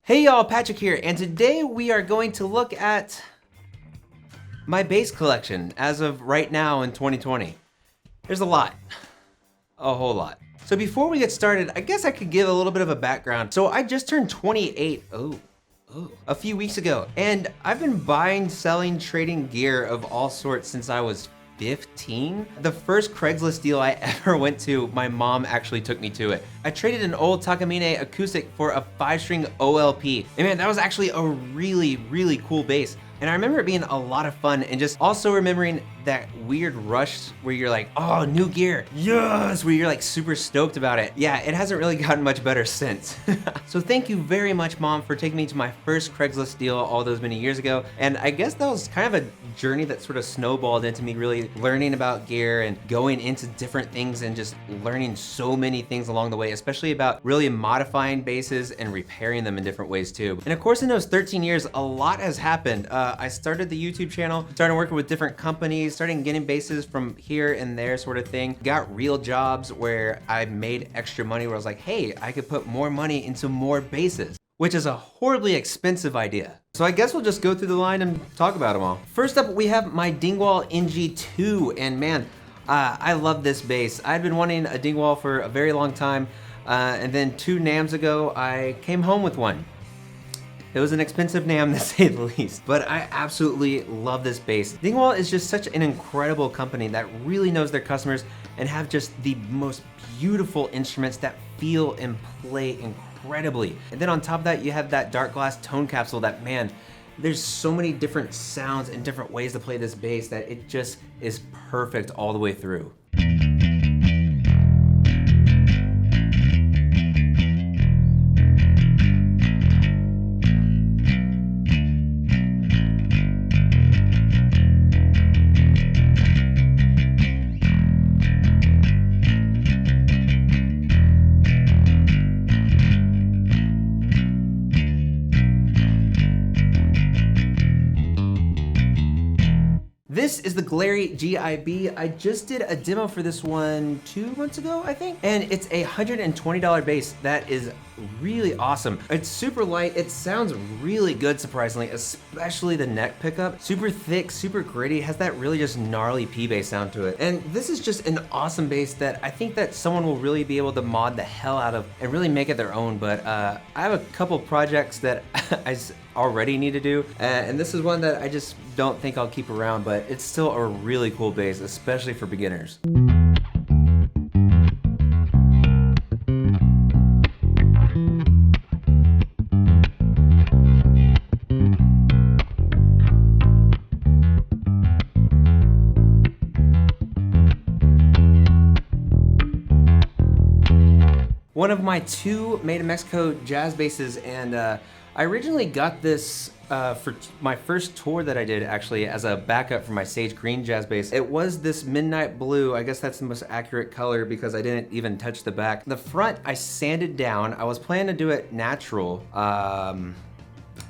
Hey y'all, Patrick here, and today we are going to look at my bass collection as of right now in 2020. There's a lot, a whole lot. So before we get started, I guess I could give a little bit of a background. So I just turned 28, a few weeks ago, and I've been buying, selling, trading gear of all sorts since I was 15. The first Craigslist deal I ever went to, my mom actually took me to it. I traded an old Takamine acoustic for a 5-string OLP. And man, that was actually a really cool bass. And I remember it being a lot of fun, and just also remembering that weird rush where you're like, oh, new gear, yes, where you're like super stoked about it. Yeah, it hasn't really gotten much better since. So thank you very much, Mom, for taking me to my first Craigslist deal all those many years ago. And I guess that was kind of a journey that sort of snowballed into me really learning about gear and going into different things and just learning so many things along the way, especially about really modifying basses and repairing them in different ways too. And of course, in those 13 years, a lot has happened. I started the YouTube channel, started working with different companies, started getting basses from here and there sort of thing. Got real jobs where I made extra money where I was like, hey, I could put more money into more basses, which is a horribly expensive idea. So I guess we'll just go through the line and talk about them all. First up, we have my Dingwall NG2, and man, I love this bass. I'd been wanting a Dingwall for a very long time, and then 2 NAMMs ago, I came home with one. It was an expensive NAMM to say the least, but I absolutely love this bass. Dingwall is just such an incredible company that really knows their customers and have just the most beautiful instruments that feel and play incredibly. And then on top of that, you have that dark glass tone capsule that, man, there's so many different sounds and different ways to play this bass that it just is perfect all the way through. This is the Glarry GIB. I just did a demo for this one 2 months ago, I think. And it's a $120 bass that is really awesome. It's super light. It sounds really good, surprisingly, especially the neck pickup. Super thick, super gritty, has that really just gnarly P-Bass sound to it. And this is just an awesome bass that I think that someone will really be able to mod the hell out of and really make it their own. But I have a couple projects that I already need to do, and this is one that I just don't think I'll keep around, but it's still a really cool bass, especially for beginners. One of my 2 made in Mexico jazz basses, and I originally got this for my first tour that I did, actually, as a backup for my Sage Green jazz bass. It was this midnight blue. I guess that's the most accurate color because I didn't even touch the back. The front I sanded down. I was planning to do it natural.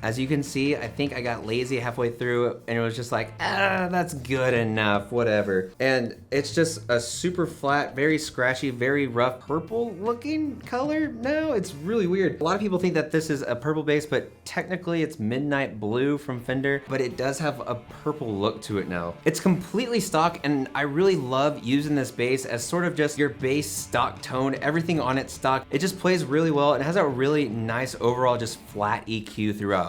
As you can see, I think I got lazy halfway through and it was just like, that's good enough, whatever. And it's just a super flat, very scratchy, very rough purple looking color. No, it's really weird. A lot of people think that this is a purple bass, but technically it's midnight blue from Fender, but it does have a purple look to it now. It's completely stock, and I really love using this bass as sort of just your bass stock tone, everything on it stock. It just plays really well and has a really nice overall just flat EQ throughout.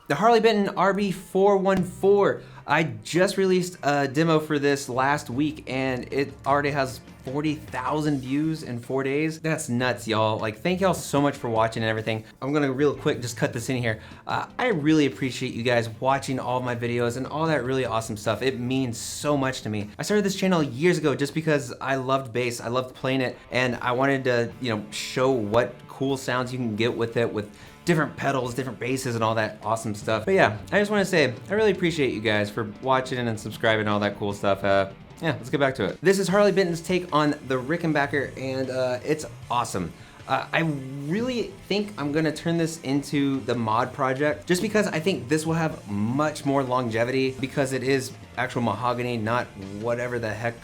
The Harley Benton RB414. I just released a demo for this last week and it already has 40,000 views in 4 days. That's nuts, y'all. Like, thank y'all so much for watching and everything. I'm gonna real quick just cut this in here. I really appreciate you guys watching all of my videos and all that really awesome stuff. It means so much to me. I started this channel years ago just because I loved bass, I loved playing it, and I wanted to, you know, show what cool sounds you can get with it, with different pedals, different basses, and all that awesome stuff. But yeah, I just want to say, I really appreciate you guys for watching and subscribing and all that cool stuff. Yeah, let's get back to it. This is Harley Benton's take on the Rickenbacker, and it's awesome. I really think I'm gonna turn this into the mod project, just because I think this will have much more longevity, because it is actual mahogany, not whatever the heck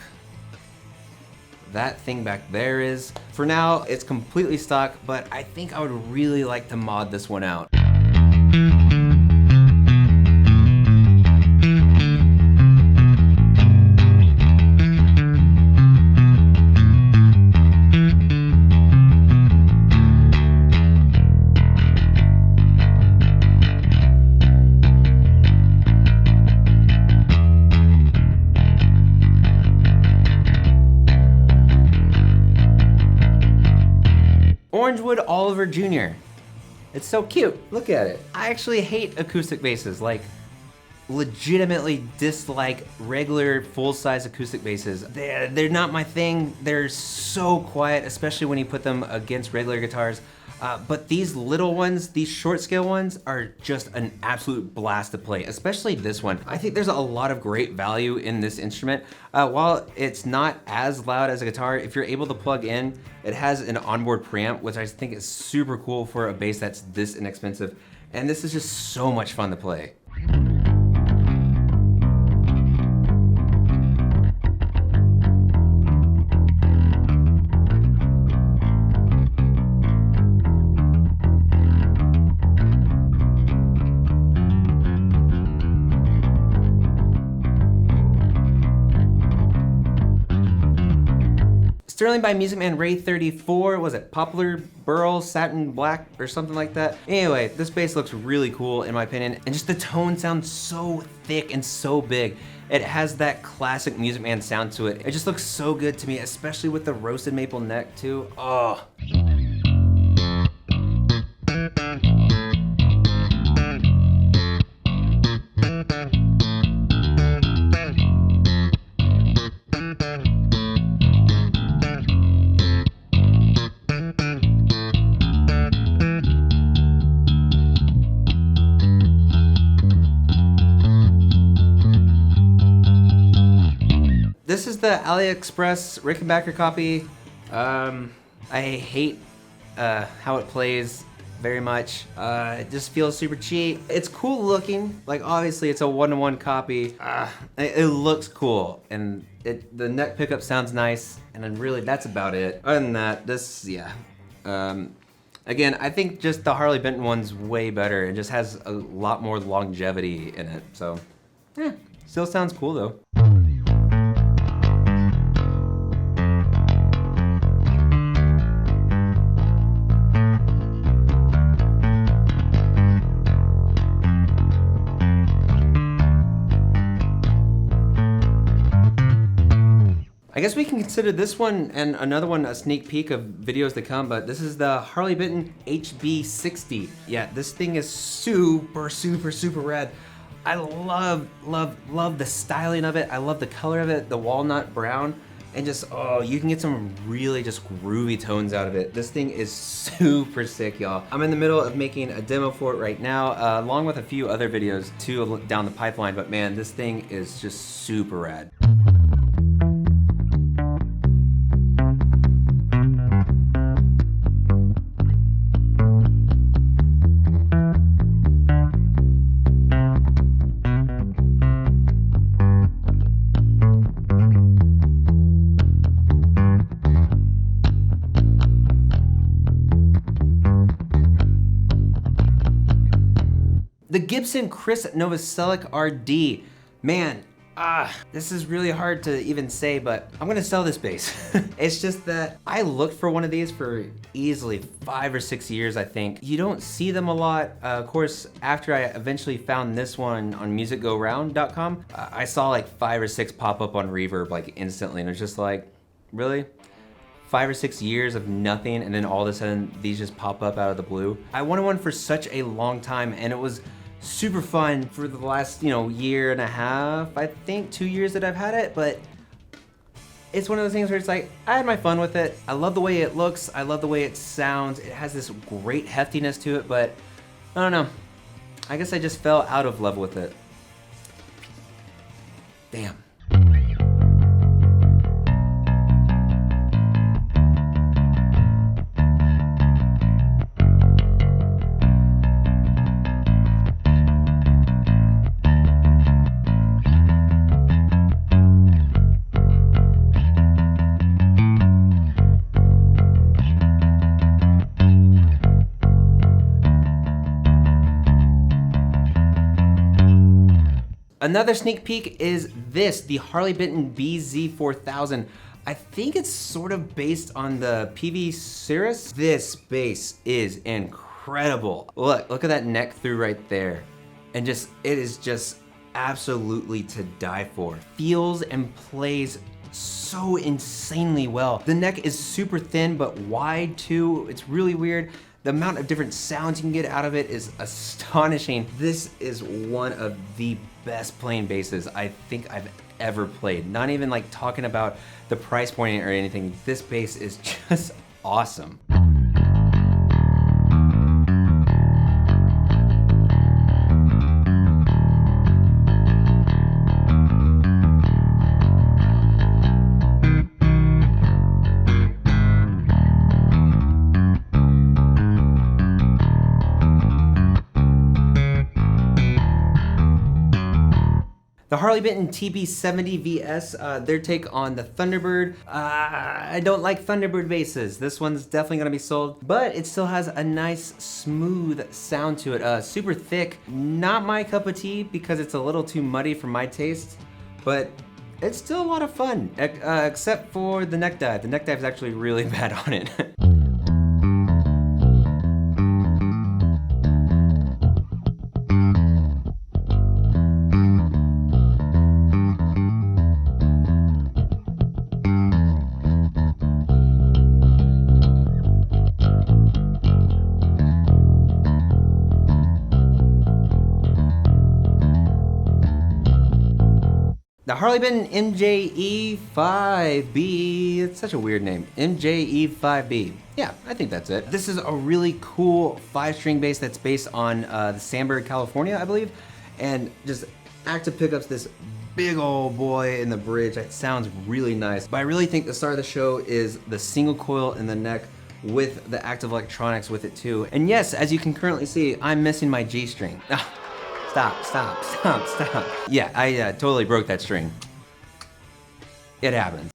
that thing back there is. For now, it's completely stock, but I think I would really like to mod this one out. Orangewood Oliver Jr. It's so cute. Look at it. I actually hate acoustic basses. Like, legitimately dislike regular full-size acoustic basses. They're not my thing. They're so quiet, especially when you put them against regular guitars. But these little ones, these short scale ones, are just an absolute blast to play, especially this one. I think there's a lot of great value in this instrument. While it's not as loud as a guitar, if you're able to plug in, it has an onboard preamp, which I think is super cool for a bass that's this inexpensive. And this is just so much fun to play. Sterling by Music Man Ray 34, was it Poplar Burl Satin Black or something like that? Anyway, this bass looks really cool in my opinion, and just the tone sounds so thick and so big. It has that classic Music Man sound to it. It just looks so good to me, especially with the roasted maple neck too. Oh. This is the AliExpress Rickenbacker copy. I hate how it plays very much. It just feels super cheap. It's cool looking. Like, obviously it's a one-to-one copy. It looks cool, and the neck pickup sounds nice, and then really that's about it. Other than that, this, yeah. Again, I think just the Harley Benton one's way better. It just has a lot more longevity in it. So, yeah, still sounds cool though. I guess we can consider this one and another one a sneak peek of videos to come, but this is the Harley Benton HB60. Yeah, this thing is super, super, super rad. I love, love, love the styling of it. I love the color of it, the walnut brown, and just, oh, you can get some really just groovy tones out of it. This thing is super sick, y'all. I'm in the middle of making a demo for it right now, along with a few other videos too down the pipeline, but man, this thing is just super rad. The Gibson Krist Novoselic RD. Man, This is really hard to even say, but I'm gonna sell this bass. It's just that I looked for one of these for easily 5 or 6 years, I think. You don't see them a lot. Of course, after I eventually found this one on musicgoround.com, I saw like 5 or 6 pop up on Reverb like instantly, and it was just like, really? 5 or 6 years of nothing, and then all of a sudden these just pop up out of the blue. I wanted one for such a long time, and it was super fun for the last, year and a half, I think 2 years that I've had it, but it's one of those things where it's like, I had my fun with it. I love the way it looks. I love the way it sounds. It has this great heftiness to it, but I don't know. I guess I just fell out of love with it. Damn. Another sneak peek is this, the Harley Benton BZ4000. I think it's sort of based on the Peavey Cirrus. This bass is incredible. Look at that neck through right there. And it is just absolutely to die for. Feels and plays so insanely well. The neck is super thin but wide too. It's really weird. The amount of different sounds you can get out of it is astonishing. This is one of the best playing basses I think I've ever played. Not even like talking about the price point or anything. This bass is just awesome. The Harley Benton TB70 VS, their take on the Thunderbird. I don't like Thunderbird basses. This one's definitely gonna be sold, but it still has a nice smooth sound to it. Super thick, not my cup of tea because it's a little too muddy for my taste, but it's still a lot of fun, except for the neck dive. The neck dive is actually really bad on it. The Harley Benton MJE5B, it's such a weird name, MJE5B. Yeah, I think that's it. This is a really cool 5-string bass that's based on the Sandburg, California, I believe, and just active pickups this big old boy in the bridge. That sounds really nice, but I really think the star of the show is the single coil in the neck with the active electronics with it too. And yes, as you can currently see, I'm missing my G string. Stop. Yeah, I totally broke that string. It happens.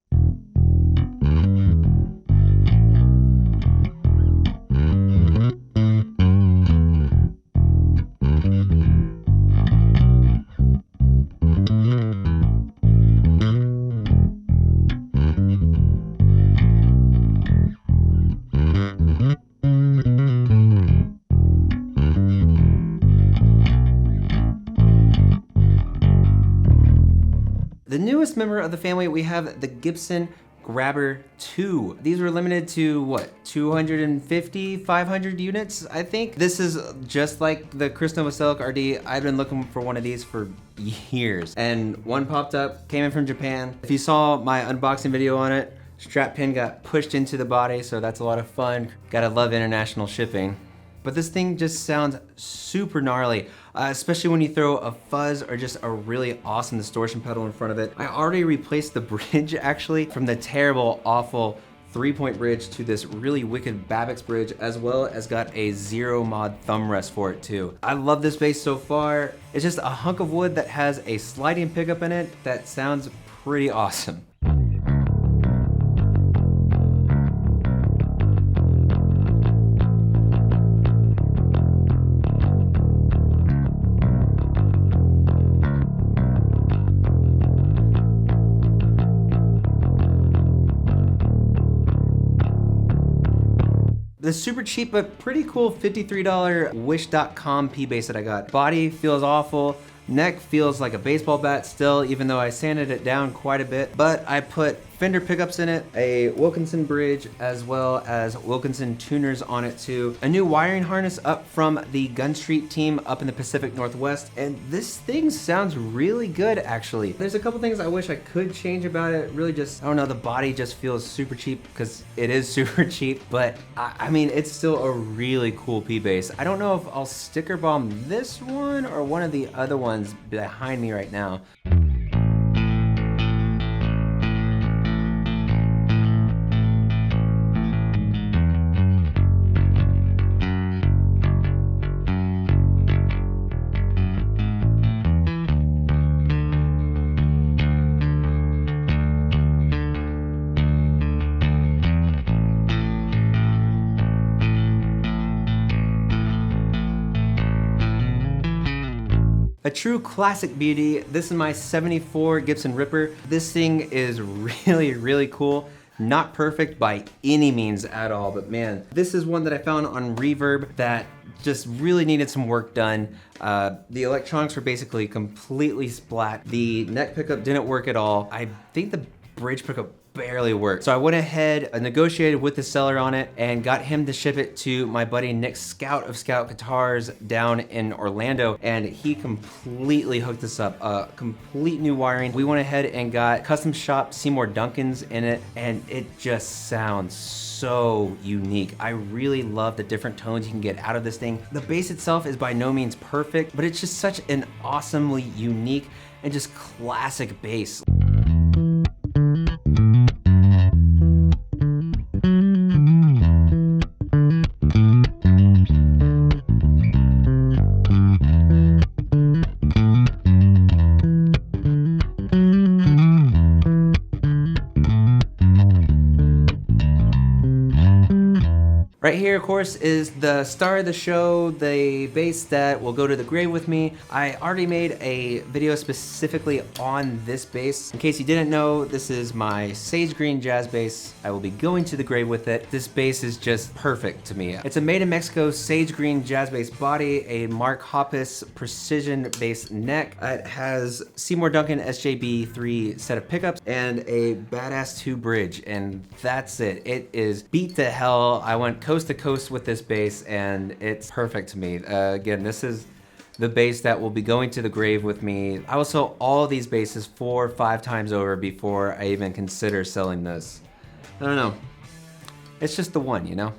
The newest member of the family, we have the Gibson Grabber II. These were limited to what, 250, 500 units, I think. This is just like the Krist Novoselic RD. I've been looking for one of these for years, and one popped up, came in from Japan. If you saw my unboxing video on it, strap pin got pushed into the body, so that's a lot of fun. Gotta love international shipping. But this thing just sounds super gnarly, especially when you throw a fuzz or just a really awesome distortion pedal in front of it. I already replaced the bridge actually from the terrible, awful 3-point bridge to this really wicked Babix bridge, as well as got a zero mod thumb rest for it too. I love this bass so far. It's just a hunk of wood that has a sliding pickup in it that sounds pretty awesome. The super cheap but pretty cool $53 Wish.com P-Bass that I got. Body feels awful. Neck feels like a baseball bat still, even though I sanded it down quite a bit. But I put Fender pickups in it, a Wilkinson bridge, as well as Wilkinson tuners on it too. A new wiring harness up from the Gun Street team up in the Pacific Northwest. And this thing sounds really good, actually. There's a couple things I wish I could change about it. Really just, I don't know, the body just feels super cheap because it is super cheap. But I mean, it's still a really cool P-Bass. I don't know if I'll sticker bomb this one or one of the other ones behind me right now. A true classic beauty. This is my '74 Gibson Ripper. This thing is really, really cool. Not perfect by any means at all, but man, this is one that I found on Reverb that just really needed some work done. The electronics were basically completely splat. The neck pickup didn't work at all. I think the bridge pickup barely worked. So I went ahead and negotiated with the seller on it and got him to ship it to my buddy Nick Scout of Scout Guitars down in Orlando, and he completely hooked us up. Complete new wiring. We went ahead and got custom shop Seymour Duncans in it, and it just sounds so unique. I really love the different tones you can get out of this thing. The bass itself is by no means perfect, but it's just such an awesomely unique and just classic bass. Right here, of course, is the star of the show, the bass that will go to the grave with me. I already made a video specifically on this bass. In case you didn't know, this is my sage green jazz bass. I will be going to the grave with it. This bass is just perfect to me. It's a made in Mexico sage green jazz bass body, a Mark Hoppus precision bass neck. It has Seymour Duncan SJB3 set of pickups and a Badass 2 bridge, and that's it. It is beat to hell. I went coast to coast with this bass, and it's perfect to me. Again, this is the bass that will be going to the grave with me. I will sell all these basses 4 or 5 times over before I even consider selling this. I don't know. It's just the one, you know?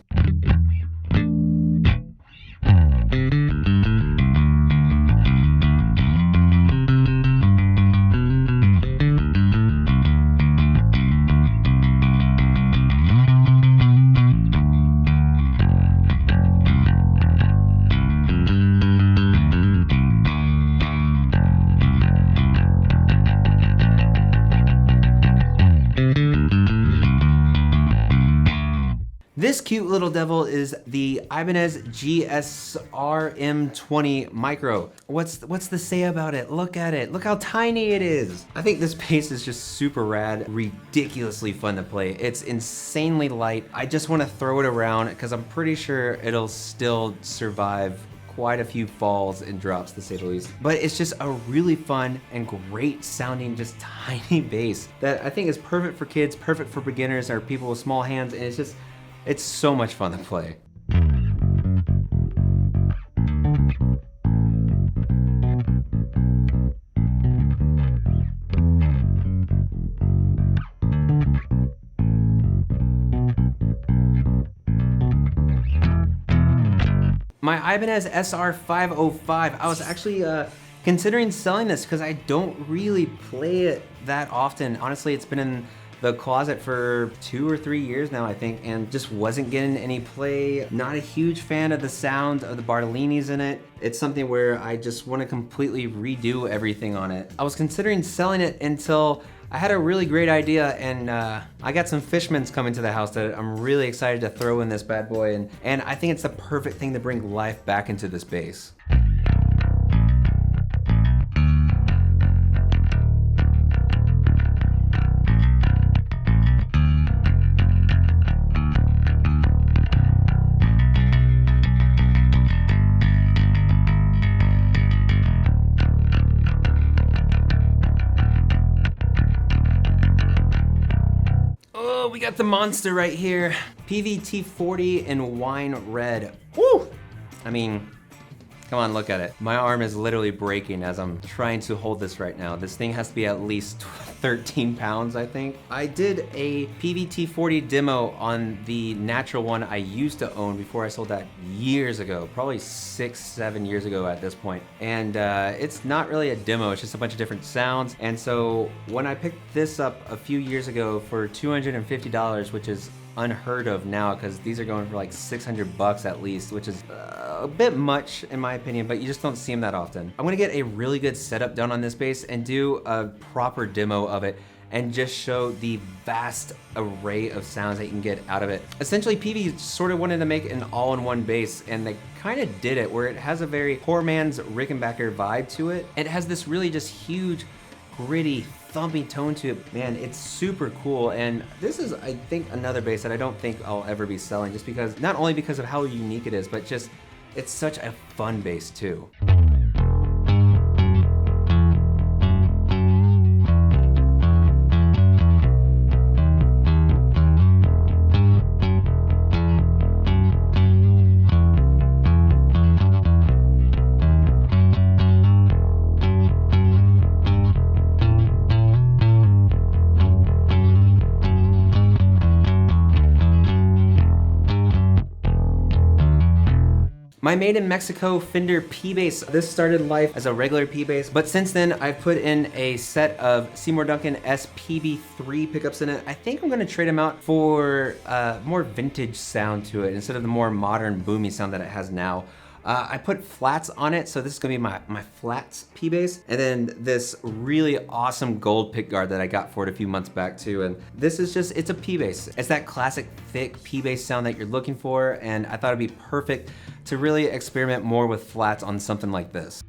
This cute little devil is the Ibanez GSR-M20 Mikro. What's the say about it? Look at it. Look how tiny it is. I think this bass is just super rad, ridiculously fun to play. It's insanely light. I just want to throw it around because I'm pretty sure it'll still survive quite a few falls and drops, to say the least. But it's just a really fun and great sounding, just tiny bass that I think is perfect for kids, perfect for beginners or people with small hands, and it's so much fun to play. My Ibanez SR505, I was actually considering selling this because I don't really play it that often. Honestly, it's been in the closet for 2 or 3 years now, I think, and just wasn't getting any play. Not a huge fan of the sound of the Bartolinis in it. It's something where I just want to completely redo everything on it. I was considering selling it until I had a really great idea, and I got some Fishmans coming to the house that I'm really excited to throw in this bad boy, and I think it's the perfect thing to bring life back into this bass. got the monster right here. Peavey T-40 in wine red. Woo! I mean, come on, look at it. My arm is literally breaking as I'm trying to hold this right now. This thing has to be at least 13 pounds, I think. I did a Peavey T-40 demo on the natural one I used to own before I sold that years ago, probably 6, 7 years ago at this point. And it's not really a demo, it's just a bunch of different sounds. And so when I picked this up a few years ago for $250, which is unheard of now because these are going for like 600 bucks at least, which is a bit much in my opinion, but you just don't see them that often. I'm gonna get a really good setup done on this bass and do a proper demo of it and just show the vast array of sounds that you can get out of it. Essentially, Peavey sort of wanted to make an all-in-one bass, and they kind of did it where it has a very poor man's Rickenbacker vibe to it. It has this really just huge, gritty, thumping tone to it. Man, it's super cool, and this is, I think, another bass that I don't think I'll ever be selling, just because, not only because of how unique it is, but just, it's such a fun bass too. My made in Mexico Fender P-Bass, this started life as a regular P-Bass, but since then I've put in a set of Seymour Duncan SPB3 pickups in it. I think I'm gonna trade them out for a more vintage sound to it instead of the more modern boomy sound that it has now. I put flats on it, so this is gonna be my flats P-Bass, and then this really awesome gold pickguard that I got for it a few months back too, and this is just, it's a P-Bass. It's that classic thick P-Bass sound that you're looking for, and I thought it'd be perfect to really experiment more with flats on something like this.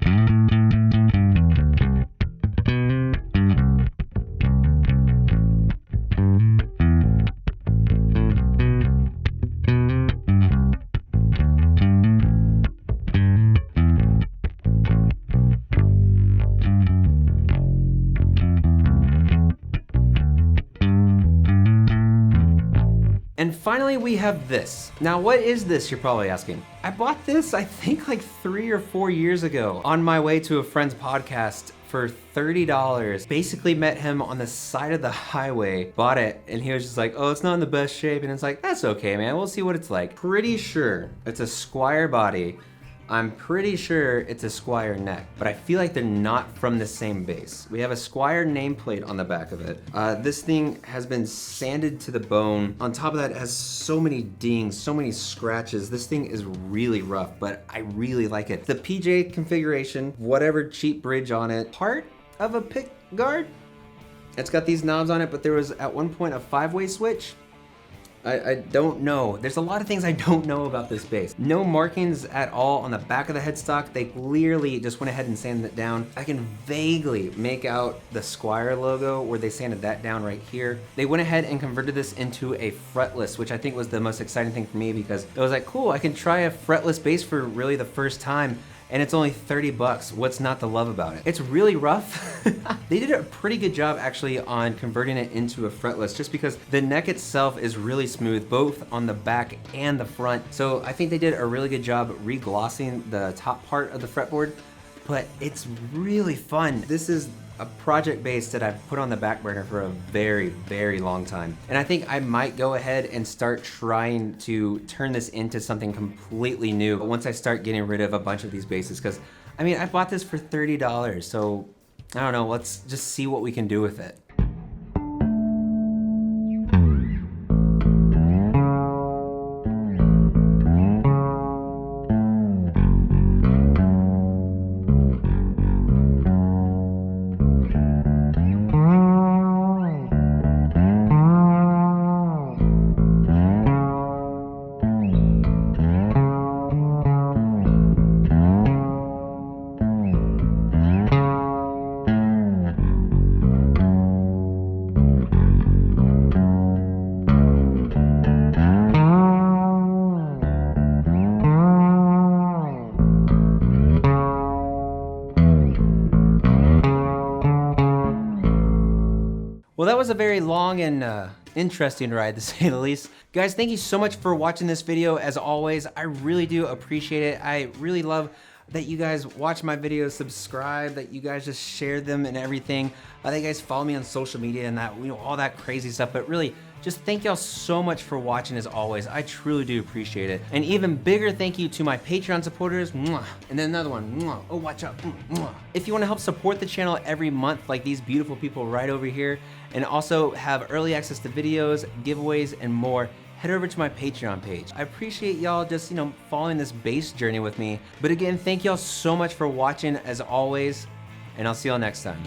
And finally, we have this. Now, what is this, you're probably asking? I bought this, I think, like 3 or 4 years ago on my way to a friend's podcast for $30. Basically met him on the side of the highway, bought it, and he was just like, oh, it's not in the best shape. And it's like, that's okay, man, we'll see what it's like. Pretty sure it's a Squier body. I'm pretty sure it's a Squier neck, but I feel like they're not from the same bass. We have a Squier nameplate on the back of it. This thing has been sanded to the bone. On top of that, it has so many dings, so many scratches. This thing is really rough, but I really like it. The PJ configuration, whatever cheap bridge on it, part of a pick guard. It's got these knobs on it, but there was at one point a 5-way switch. I don't know. There's a lot of things I don't know about this bass. No markings at all on the back of the headstock. They clearly just went ahead and sanded it down. I can vaguely make out the Squier logo where they sanded that down right here. They went ahead and converted this into a fretless, which I think was the most exciting thing for me because it was like, cool, I can try a fretless bass for really the first time. And it's only 30 bucks. What's not to love about it? It's really rough. They did a pretty good job actually on converting it into a fretless just because the neck itself is really smooth, both on the back and the front. So I think they did a really good job re-glossing the top part of the fretboard, but it's really fun. This is a project bass that I've put on the back burner for a very, very long time. And I think I might go ahead and start trying to turn this into something completely new once I start getting rid of a bunch of these basses. Because, I mean, I bought this for $30, so I don't know, let's just see what we can do with it. Well, that was a very long and interesting ride to say the least. Guys, thank you so much for watching this video. As always, I really do appreciate it. I really love that you guys watch my videos, subscribe, that you guys just share them and everything. That you guys follow me on social media and that, you know, all that crazy stuff. But really, just thank y'all so much for watching as always. I truly do appreciate it. And even bigger thank you to my Patreon supporters. Mwah. And then another one. Mwah. Oh, watch out. Mwah. If you want to help support the channel every month like these beautiful people right over here, and also have early access to videos, giveaways, and more, head over to my Patreon page. I appreciate y'all just, you know, following this bass journey with me. But again, thank y'all so much for watching as always, and I'll see y'all next time.